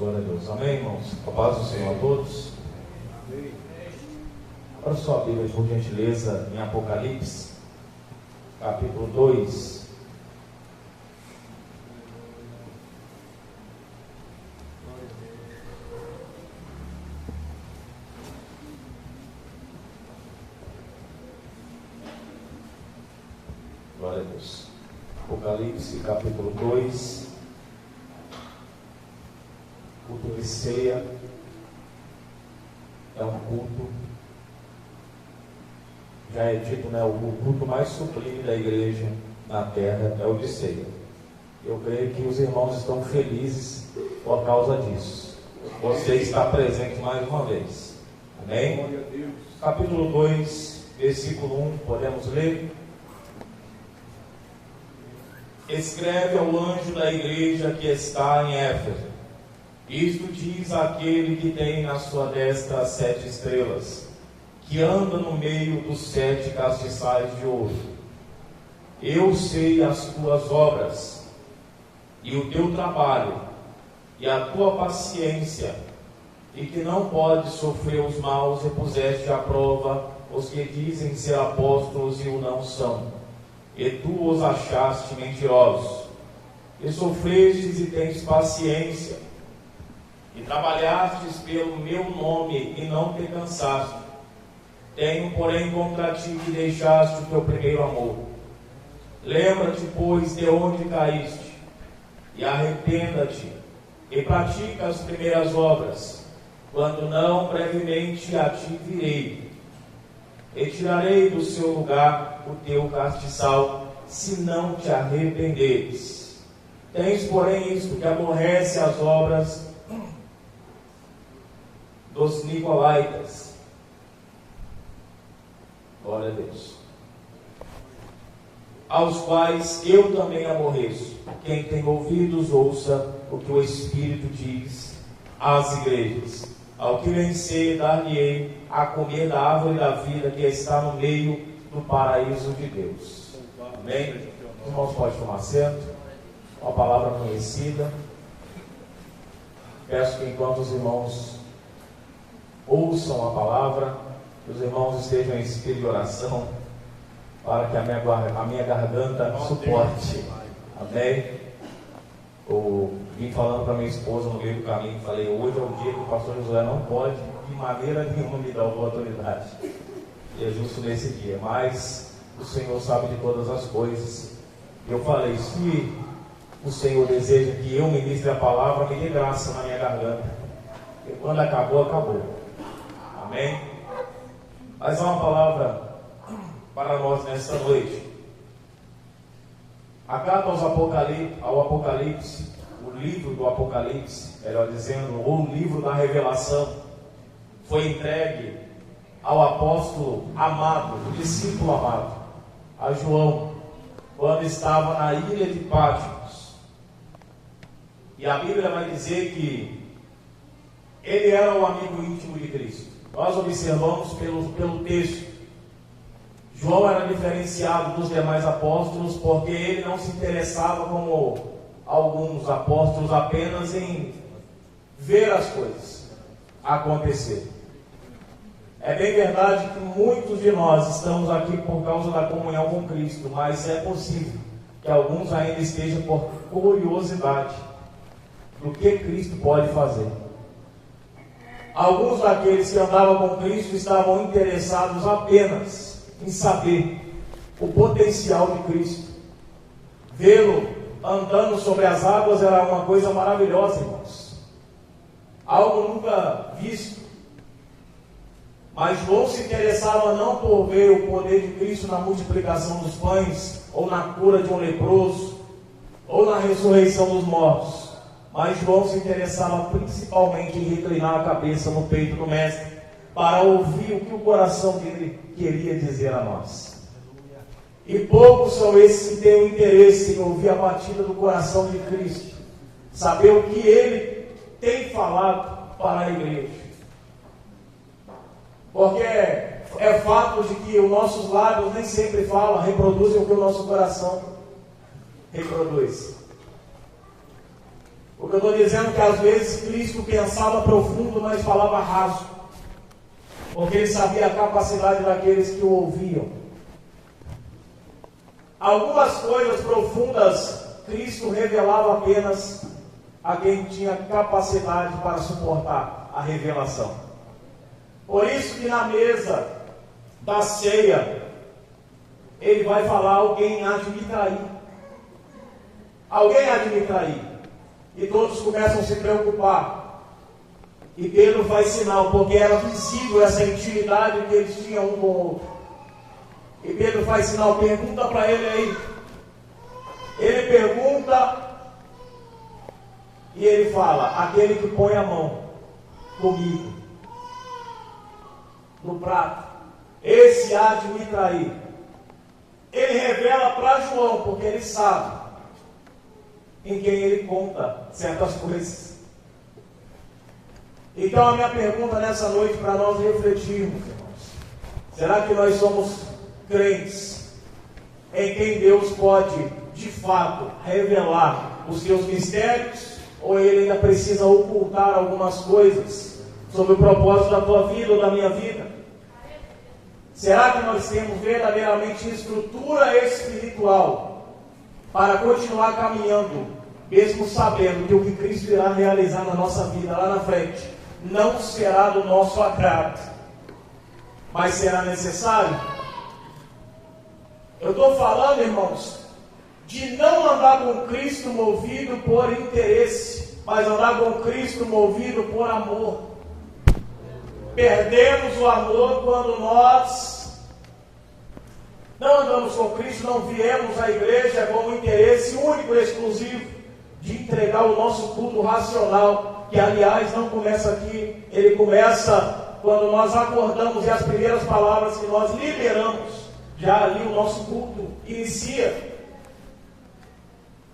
Glória a Deus. Amém, irmãos? A paz do Senhor a todos. Abra sua Bíblia, por gentileza, em Apocalipse, capítulo 2. Glória a Deus. Apocalipse, capítulo 2. Culto de ceia é um culto, já é dito, né, o culto mais sublime da igreja na terra é o de ceia. Eu creio que os irmãos estão felizes por causa disso. Você está presente mais uma vez. Amém? Capítulo 2, versículo 1, podemos ler? Escreve ao anjo da igreja que está em Éfeso: isto diz aquele que tem na sua destra as 7 estrelas, que anda no meio dos 7 castiçais de ouro. Eu sei as tuas obras, e o teu trabalho, e a tua paciência, e que não podes sofrer os maus, e puseste à prova os que dizem ser apóstolos e o não são, e tu os achaste mentirosos, e sofrestes e tens paciência, e trabalhastes pelo meu nome e não te cansaste. Tenho, porém, contra ti que deixaste o teu primeiro amor. Lembra-te, pois, de onde caíste, e arrependa-te, e pratica as primeiras obras. Quando não, brevemente a ti virei. Retirarei do seu lugar o teu castiçal, se não te arrependeres. Tens, porém, isto, que aborrece as obras dos Nicolaítas. Glória a Deus. Aos quais eu também aborreço. Quem tem ouvidos, ouça o que o Espírito diz às igrejas. Ao que vencer, dar-lhe-ei a comer da árvore da vida que está no meio do paraíso de Deus. Amém? Os irmãos podem tomar assento. Uma palavra conhecida. Peço que enquanto os irmãos ouçam a palavra, que os irmãos estejam em espírito de oração, para que a minha garganta suporte. Amém? Eu vim falando para minha esposa no meio do caminho, falei: hoje é o dia que o pastor Josué não pode de maneira nenhuma me dar oportunidade. E é justo nesse dia, mas o Senhor sabe de todas as coisas. Eu falei: se o Senhor deseja que eu ministre a palavra, me dê graça na minha garganta. E quando acabou, acabou. Amém? Mas há uma palavra para nós nesta noite. A carta ao Apocalipse, o livro do Apocalipse, melhor dizendo, ou o livro da revelação, foi entregue ao apóstolo amado, o discípulo amado, a João, quando estava na ilha de Patmos. E a Bíblia vai dizer que ele era o amigo íntimo de Cristo. Nós observamos pelo texto. João era diferenciado dos demais apóstolos porque ele não se interessava, como alguns apóstolos, apenas em ver as coisas acontecer. É bem verdade que muitos de nós estamos aqui por causa da comunhão com Cristo, mas é possível que alguns ainda estejam por curiosidade do que Cristo pode fazer. Alguns daqueles que andavam com Cristo estavam interessados apenas em saber o potencial de Cristo. Vê-lo andando sobre as águas era uma coisa maravilhosa, irmãos. Algo nunca visto. Mas João se interessava não por ver o poder de Cristo na multiplicação dos pães, ou na cura de um leproso, ou na ressurreição dos mortos. Mas João se interessava principalmente em reclinar a cabeça no peito do Mestre, para ouvir o que o coração dele queria dizer a nós. E poucos são esses que têm o interesse em ouvir a batida do coração de Cristo, saber o que ele tem falado para a igreja. Porque é fato de que os nossos lábios nem sempre falam, reproduzem o que o nosso coração reproduz. O que eu estou dizendo que às vezes Cristo pensava profundo, mas falava raso, porque ele sabia a capacidade daqueles que o ouviam. Algumas coisas profundas Cristo revelava apenas a quem tinha capacidade para suportar a revelação. Por isso que na mesa da ceia, ele vai falar: alguém há de me trair. Alguém há de me trair. E todos começam a se preocupar. E Pedro faz sinal, porque era visível essa intimidade que eles tinham um com o outro. E Pedro faz sinal, pergunta para ele aí. Ele pergunta e ele fala: aquele que põe a mão comigo no prato, esse há de me trair. Ele revela para João, porque ele sabe em quem ele conta certas coisas. Então a minha pergunta nessa noite para nós refletirmos, irmãos: será que nós somos crentes em quem Deus pode de fato revelar os seus mistérios, ou ele ainda precisa ocultar algumas coisas sobre o propósito da tua vida ou da minha vida? Será que nós temos verdadeiramente estrutura espiritual para continuar caminhando, mesmo sabendo que o que Cristo irá realizar na nossa vida lá na frente não será do nosso agrado, mas será necessário? Eu estou falando, irmãos, de não andar com Cristo movido por interesse, mas andar com Cristo movido por amor. Perdemos o amor quando nós não andamos com Cristo, não viemos à igreja com o interesse único e exclusivo de entregar o nosso culto racional, que aliás não começa aqui, ele começa quando nós acordamos e as primeiras palavras que nós liberamos, já ali o nosso culto inicia.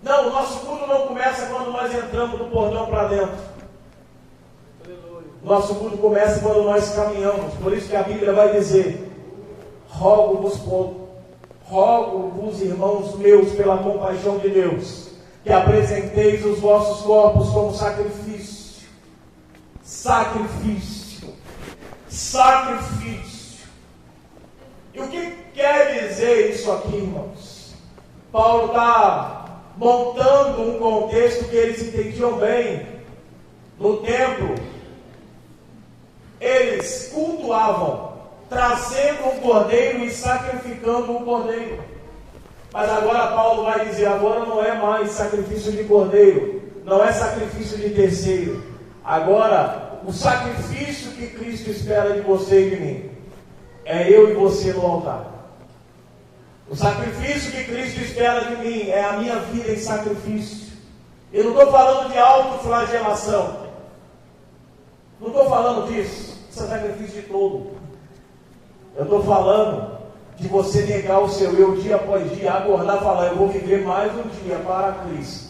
Não, o nosso culto não começa quando nós entramos do portão para dentro. Nosso culto começa quando nós caminhamos. Por isso que a Bíblia vai dizer: rogo-vos, irmãos meus, pela compaixão de Deus, que apresenteis os vossos corpos como sacrifício. Sacrifício. E o que quer dizer isso aqui, irmãos? Paulo está montando um contexto que eles entendiam bem. No templo, eles cultuavam, trazendo um cordeiro e sacrificando um cordeiro. Mas agora Paulo vai dizer: agora não é mais sacrifício de cordeiro, não é sacrifício de terceiro. Agora, o sacrifício que Cristo espera de você e de mim é eu e você no altar. O sacrifício que Cristo espera de mim é a minha vida em sacrifício. Eu não estou falando de autoflagelação. Não estou falando disso. Isso é sacrifício de todo. Eu estou falando de você negar o seu eu dia após dia, acordar e falar: eu vou viver mais um dia para Cristo.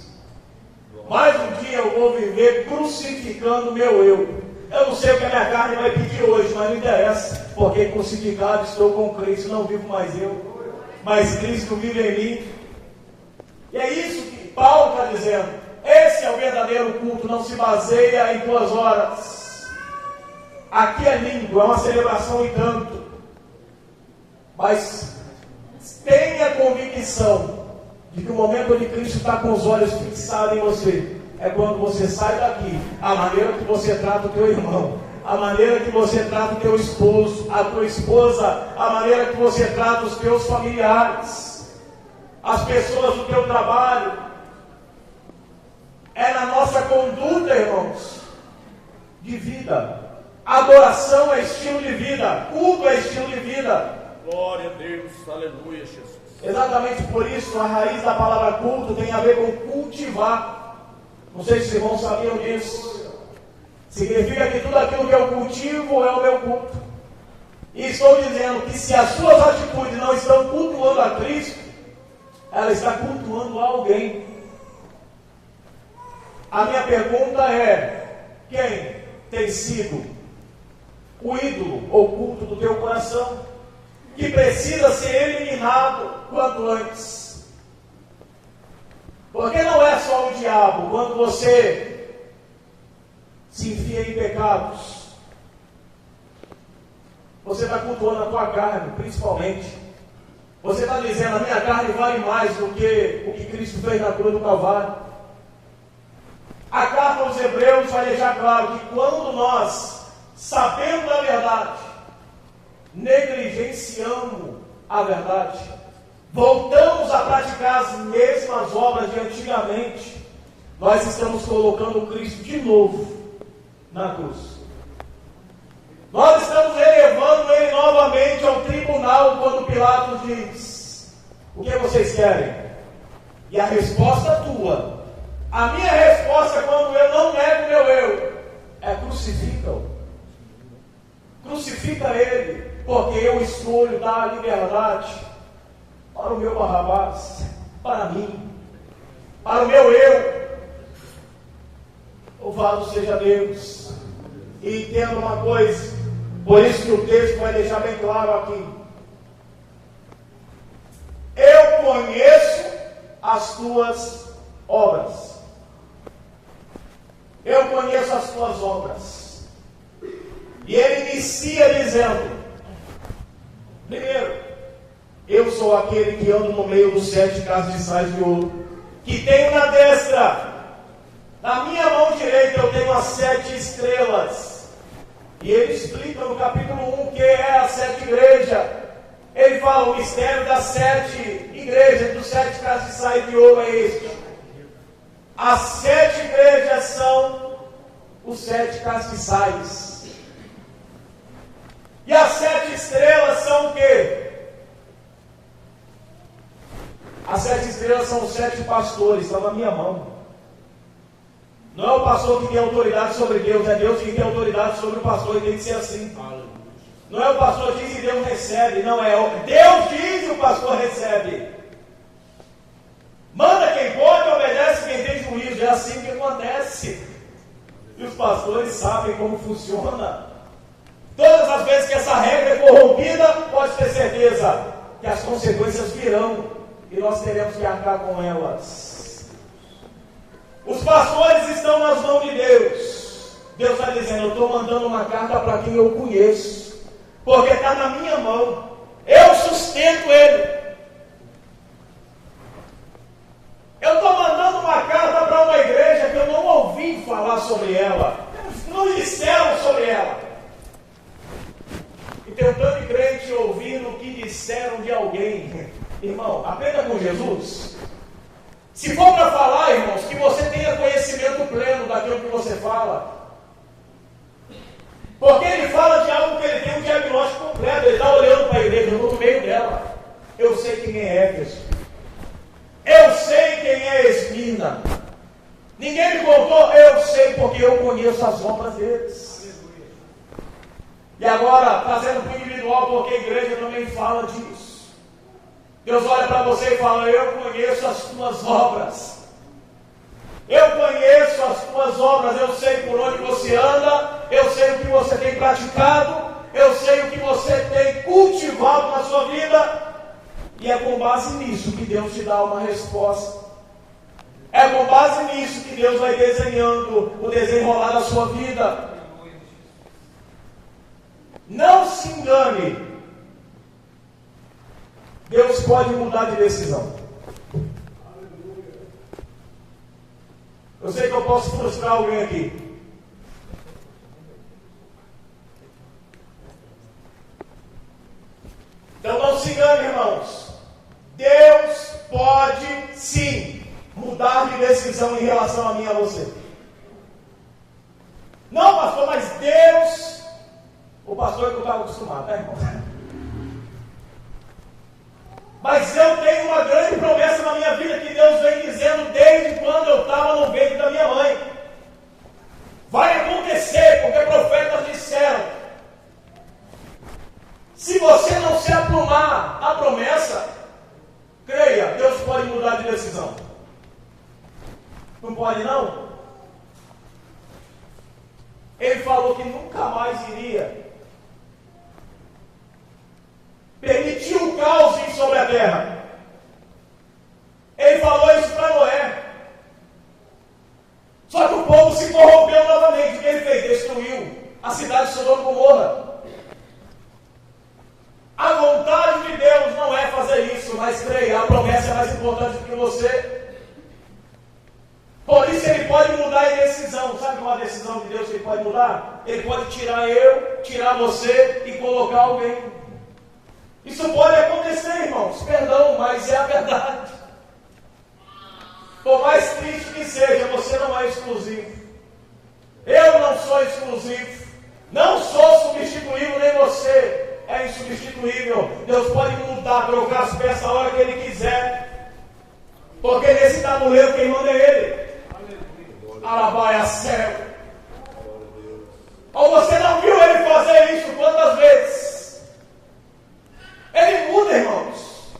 Mais um dia eu vou viver crucificando o meu eu. Eu não sei o que a minha carne vai pedir hoje, mas não interessa, porque crucificado estou com Cristo, não vivo mais eu, mas Cristo vive em mim. E é isso que Paulo está dizendo. Esse é o verdadeiro culto, não se baseia em 2 horas. Aqui é lindo, é uma celebração e tanto, mas tenha convicção de que o momento onde Cristo está com os olhos fixados em você é quando você sai daqui. A maneira que você trata o teu irmão, a maneira que você trata o teu esposo, a tua esposa, a maneira que você trata os teus familiares, as pessoas do teu trabalho, é na nossa conduta, irmãos, de vida. Adoração é estilo de vida, culto é estilo de vida. Glória a Deus, aleluia, Jesus. Exatamente por isso, a raiz da palavra culto tem a ver com cultivar. Não sei se os irmãos sabiam disso. Significa que tudo aquilo que eu cultivo é o meu culto. E estou dizendo que se as suas atitudes não estão cultuando a Cristo, ela está cultuando alguém. A minha pergunta é: quem tem sido o ídolo oculto do teu coração, que precisa ser eliminado quanto antes? Porque não é só o diabo. Quando você se enfia em pecados. Você está cultuando a tua carne, principalmente. Você está dizendo, a minha carne vale mais do que o que Cristo fez na cruz do Calvário. A carta aos Hebreus vai deixar claro que quando nós, sabendo da verdade, negligenciamos a verdade, voltamos a praticar as mesmas obras de antigamente, nós estamos colocando Cristo de novo na cruz. Nós estamos elevando ele novamente ao tribunal quando Pilatos diz: o que vocês querem? E a resposta tua, a minha resposta quando eu não nego meu eu, é crucifica-o. Crucifica ele, porque eu escolho dar a liberdade para o meu Barrabás, para mim, para o meu eu. Louvado seja Deus. E entenda uma coisa, por isso que o texto vai deixar bem claro aqui. Eu conheço as tuas obras. Eu conheço as tuas obras. E ele inicia dizendo: primeiro, eu sou aquele que ando no meio dos 7 castiçais de ouro, que tenho na destra, na minha mão direita eu tenho as 7 estrelas. E ele explica no capítulo 1 o que é a 7 igreja. Ele fala, o mistério das 7 igrejas, dos 7 castiçais de ouro é este. As 7 igrejas são os 7 castiçais. E as 7 estrelas são o quê? As 7 estrelas são os 7 pastores, estão na minha mão. Não é o pastor que tem autoridade sobre Deus, é Deus que tem autoridade sobre o pastor, e tem que ser assim. Não é o pastor que diz e Deus recebe, não é. Deus diz e o pastor recebe. Manda quem pode, obedece quem tem juízo, é assim que acontece. E os pastores sabem como funciona. Todas as vezes que essa regra é corrompida, pode ter certeza que as consequências virão e nós teremos que arcar com elas. Os pastores estão nas mãos de Deus. Deus está dizendo, eu estou mandando uma carta para quem eu conheço, porque está na minha mão, eu sustento ele. Eu estou mandando uma carta para uma igreja que eu não ouvi falar sobre ela, não disseram sobre ela. E tem um tanto de crente ouvindo o que disseram de alguém. Irmão, aprenda com Jesus. Se for para falar, irmãos, que você tenha conhecimento pleno daquilo que você fala. Porque ele fala de algo que ele tem um diagnóstico completo. Ele está olhando para a igreja, eu estou no meio dela. Eu sei quem é Éfeso. Eu sei quem é Esmina. Ninguém me contou, eu sei porque eu conheço as obras deles. E agora, trazendo para o individual, porque a igreja também fala disso. Deus olha para você e fala, eu conheço as tuas obras. Eu conheço as tuas obras, eu sei por onde você anda, eu sei o que você tem praticado, eu sei o que você tem cultivado na sua vida, e é com base nisso que Deus te dá uma resposta. É com base nisso que Deus vai desenhando o desenrolar da sua vida. Não se engane. Deus pode mudar de decisão. Eu sei que eu posso frustrar alguém aqui. Então não se engane, irmãos. Deus pode sim mudar de decisão em relação a mim e a você. Não, pastor, mas Deus... O pastor é que eu estava acostumado, né, irmão? Mas eu tenho uma grande promessa na minha vida que Deus vem dizendo desde quando eu estava no ventre da minha mãe. Vai acontecer, porque profetas disseram. Se você não se aprumar à promessa, creia, Deus pode mudar de decisão. Não pode não? Ele falou que nunca mais iria permitir o caos vir sobre a terra. Ele falou isso para Noé. Só que o povo se corrompeu novamente. O que ele fez? a cidade de Sodoma e Gomorra. A vontade de Deus não é fazer isso, mas creia, a promessa é mais importante do que você. Por isso ele pode mudar a decisão. Sabe qual é a decisão de Deus que ele pode mudar? Ele pode tirar eu, tirar você e colocar alguém. Isso pode acontecer, irmãos, perdão, mas é a verdade. Por mais triste que seja, você não é exclusivo. Eu não sou exclusivo. Não sou substituível, nem você é insubstituível. Deus pode mudar, trocar as peças a hora que Ele quiser. Porque nesse tabuleiro quem manda é Ele. Alabai a céu. Ou você não viu Ele fazer isso quantas vezes? Ele muda, irmãos.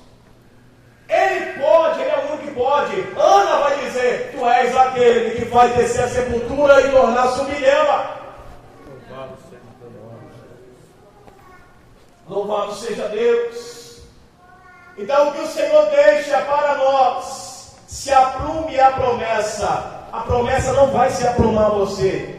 Ele pode, Ele é o único que pode. Ana vai dizer: Tu és aquele que vai descer a sepultura e tornar subir dela. Louvado seja Deus. Então o que o Senhor deixa para nós, se aprume a promessa não vai se aprumar você.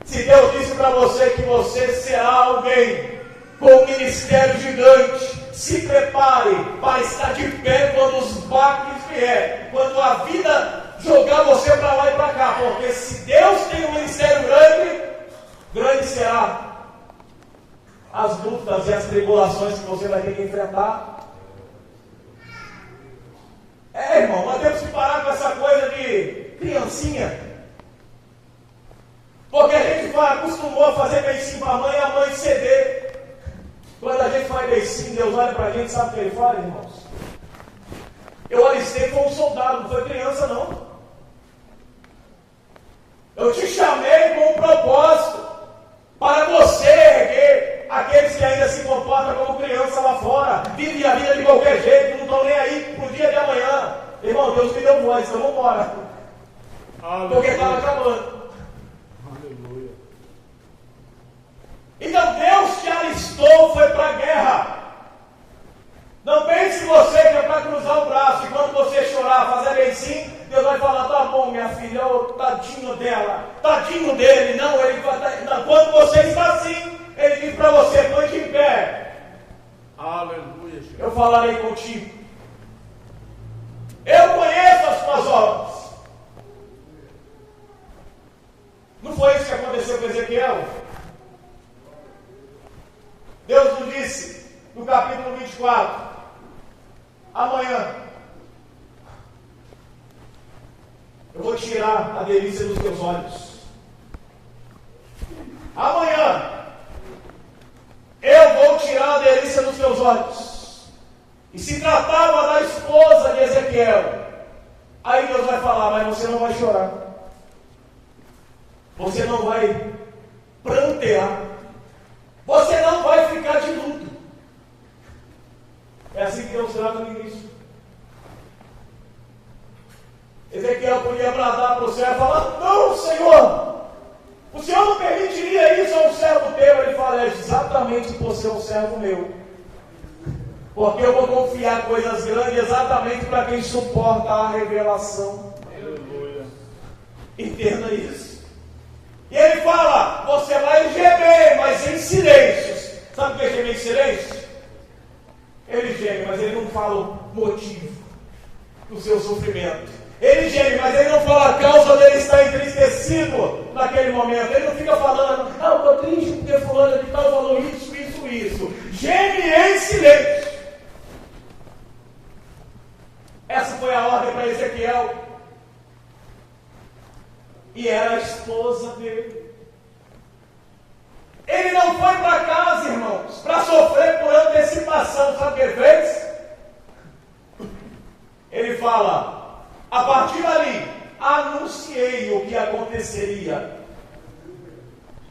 Se Deus disse para você que você será alguém com um ministério gigante, se prepare para estar de pé quando os baques vier, quando a vida jogar você para lá e para cá, porque se Deus tem um ministério grande, grande será as lutas e as tribulações que você vai ter que enfrentar. Irmão, nós temos que parar com essa coisa de criancinha. Porque a gente acostumou a fazer beicinho para a mãe e a mãe ceder. Quando a gente faz beicinho, Deus olha para a gente, sabe o que Ele fala, irmãos? Eu alistei como um soldado, não foi criança não. Eu te chamei com um propósito, para você erguer aqueles que ainda se comportam como criança lá fora, vivem a vida de qualquer jeito, não estão nem aí para o dia de amanhã. Irmão, Deus me deu voz, então vamos embora. Porque estava acabando. Aleluia. Então Deus te alistou, foi para a guerra. Não pense você que é para cruzar o braço e quando você chorar, fazer bem sim, Deus vai falar: Tá bom, minha filha, tadinho dela, tadinho dele. Não, Ele vai. Não, quando você está assim, Ele diz para você: Põe-te em pé. Aleluia. Eu falarei contigo. Eu conheço as tuas obras. Não foi isso que aconteceu com Ezequiel? Deus nos disse no capítulo 24: Amanhã eu vou tirar a delícia dos teus olhos. Amanhã eu vou tirar a delícia dos teus olhos. E se tratava da esposa de Ezequiel, aí Deus vai falar: Mas você não vai chorar. Você não vai prantear. Você não vai ficar de luto. É assim que Deus trata no início. Ezequiel podia bradar para o céu e falar: Não, Senhor, o Senhor não permitiria isso a um servo teu. Ele fala: É exatamente por ser um servo meu. Porque eu vou confiar coisas grandes exatamente para quem suporta a revelação. Aleluia. Entenda isso. E ele fala: Você vai gemer, mas em silêncio. Sabe o que é gemer em silêncio? Ele geme, mas ele não fala o motivo do seu sofrimento. Ele geme, mas ele não fala a causa dele estar entristecido naquele momento. Ele não fica falando: eu estou triste porque fulano de tal falou isso. Geme em silêncio. Essa foi a ordem para Ezequiel. E era a esposa dele. Ele não foi para casa, irmãos, para sofrer por antecipação. Sabe o que ele fez? Ele fala: A partir dali, anunciei o que aconteceria.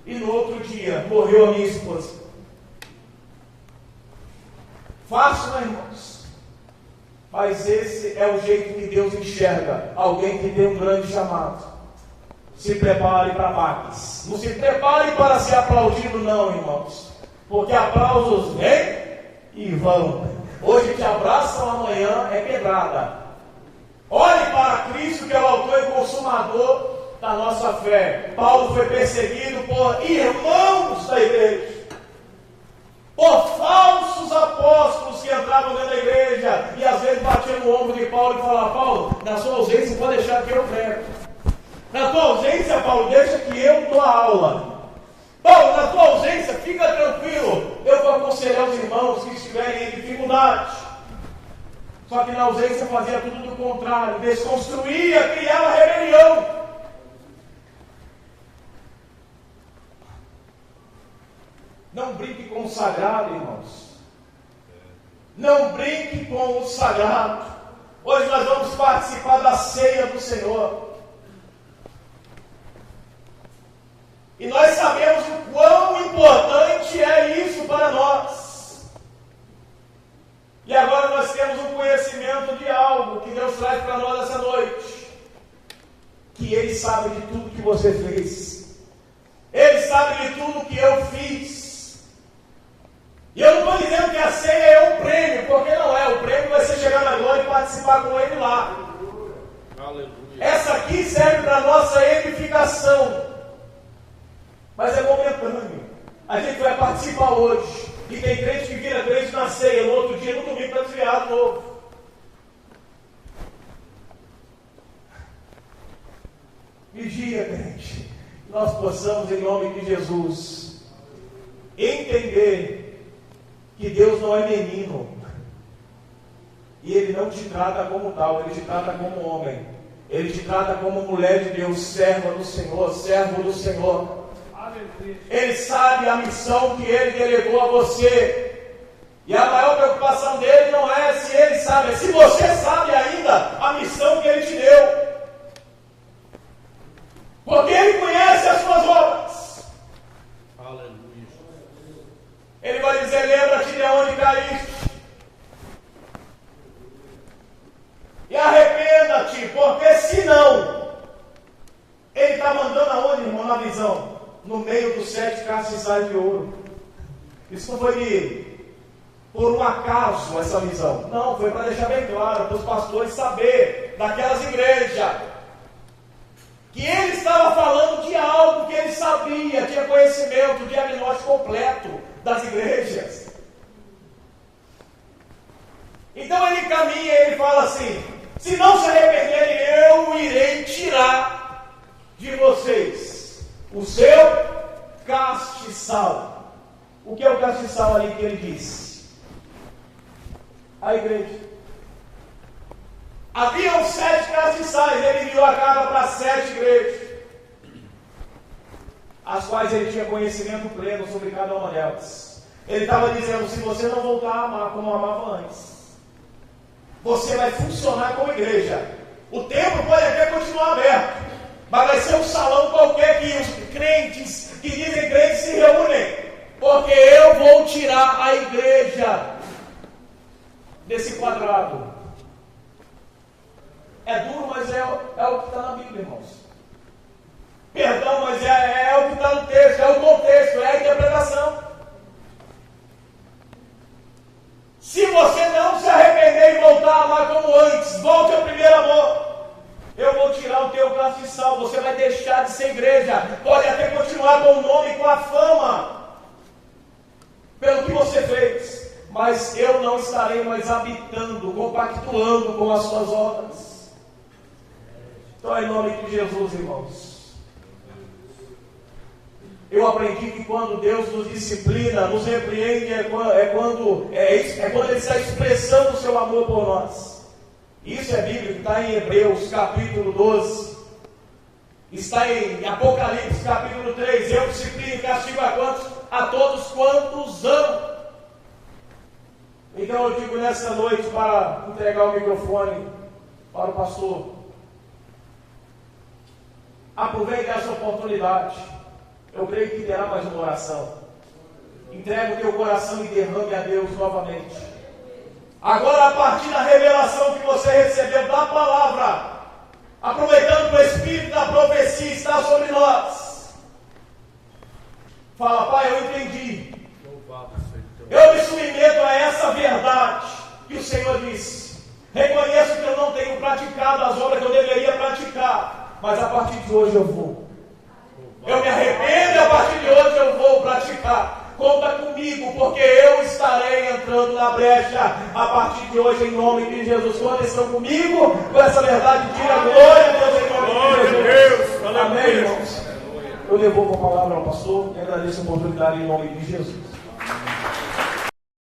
E no outro dia, morreu a minha esposa. Fácil, né, irmãos? Mas esse é o jeito que Deus enxerga alguém que tem um grande chamado. Se prepare para baques. Não se prepare para ser aplaudido, não, irmãos. Porque aplausos vêm e vão. Hoje te abraçam, amanhã é pedrada. Olhe para Cristo, que é o autor e consumador da nossa fé. Paulo foi perseguido por irmãos da igreja, por falsos apóstolos que entravam dentro da igreja e às vezes batiam no ombro de Paulo e falavam: Paulo, na sua ausência pode deixar que eu prego. Na tua ausência, Paulo, deixa que eu dou a aula. Paulo, na tua ausência, fica tranquilo, eu vou aconselhar os irmãos que estiverem em dificuldade. Só que na ausência fazia tudo do contrário, desconstruía, criava rebelião. Não brinque com o sagrado, irmãos. Não brinque com o sagrado. Hoje nós vamos participar da ceia do Senhor. E nós sabemos o quão importante é isso para nós. E agora nós temos um conhecimento de algo que Deus traz para nós essa noite. Que Ele sabe de tudo que você fez. Ele sabe de tudo que eu fiz. E eu não estou dizendo que a ceia é um prêmio, porque não é. O prêmio vai ser chegar na glória e participar com Ele lá. Aleluia. Essa aqui serve para a nossa edificação. Mas é momentâneo. A gente vai participar hoje. E tem crente que vira crente na ceia, no outro dia, no domingo, para desviar de novo. Vigia, crente. Que nós possamos, em nome de Jesus, entender que Deus não é menino. E Ele não te trata como tal, Ele te trata como homem. Ele te trata como mulher de Deus, serva do Senhor, servo do Senhor. Ele sabe a missão que Ele delegou a você. E a maior preocupação dele não é se Ele sabe, é se você sabe ainda a missão que Ele te deu. Porque Ele conhece as suas obras. Aleluia. Ele vai dizer: lembra-te de onde caíste. E arrependa-te, porque senão, Ele está mandando aonde, irmão, na visão? No meio dos 7 castiçais de ouro. Isso não foi por um acaso essa visão. Não, foi para deixar bem claro para os pastores saber daquelas igrejas que ele estava falando de algo que ele sabia, tinha conhecimento, diagnóstico completo das igrejas. Então ele caminha e ele fala assim: se não se arrependerem, eu irei tirar de vocês o seu castiçal. O que é o castiçal ali que ele disse? A igreja. Haviam 7 castiçais. Ele enviou a carta para 7 igrejas, as quais ele tinha conhecimento pleno sobre cada uma delas. Ele estava dizendo: se você não voltar a amar como amava antes, você vai funcionar como igreja. O templo pode até continuar aberto, mas vai ser um salão qualquer que os crentes, que dizem crentes, se reúnem. Porque eu vou tirar a igreja desse quadrado. É duro, mas é o que está na Bíblia, irmãos. Perdão, mas é o que está no texto, é o contexto, é a interpretação. Se você não se arrepender e voltar a amar como antes, volte ao primeiro amor. Eu vou tirar o teu castiçal, você vai deixar de ser igreja. Pode até continuar com o nome e com a fama, pelo que você fez, mas eu não estarei mais habitando, compactuando com as suas obras. Então, em nome de Jesus, irmãos, eu aprendi que quando Deus nos disciplina, nos repreende, é quando Ele está expressando o seu amor por nós. Isso é bíblico, está em Hebreus capítulo 12, está em Apocalipse capítulo 3. Eu disciplino e castigo a quantos? A todos quantos amo. Então eu digo nessa noite, para entregar o microfone para o pastor: aproveite essa oportunidade. Eu creio que terá mais uma oração. Entrega o teu coração e derrame a Deus novamente. Agora, a partir da revelação que você recebeu da palavra, aproveitando que o Espírito da profecia está sobre nós, fala: Pai, eu entendi. Eu me submeto a essa verdade que o Senhor disse. Reconheço que eu não tenho praticado as obras que eu deveria praticar, mas a partir de hoje eu vou. Eu me arrependo e a partir de hoje eu vou praticar. Conta comigo, porque eu estarei entrando na brecha a partir de hoje, em nome de Jesus. Quantos estão comigo com essa verdade? Diga glória a Deus, em nome de Jesus. Amém, irmãos? Eu devolvo a palavra ao pastor e agradeço a oportunidade em nome de Jesus.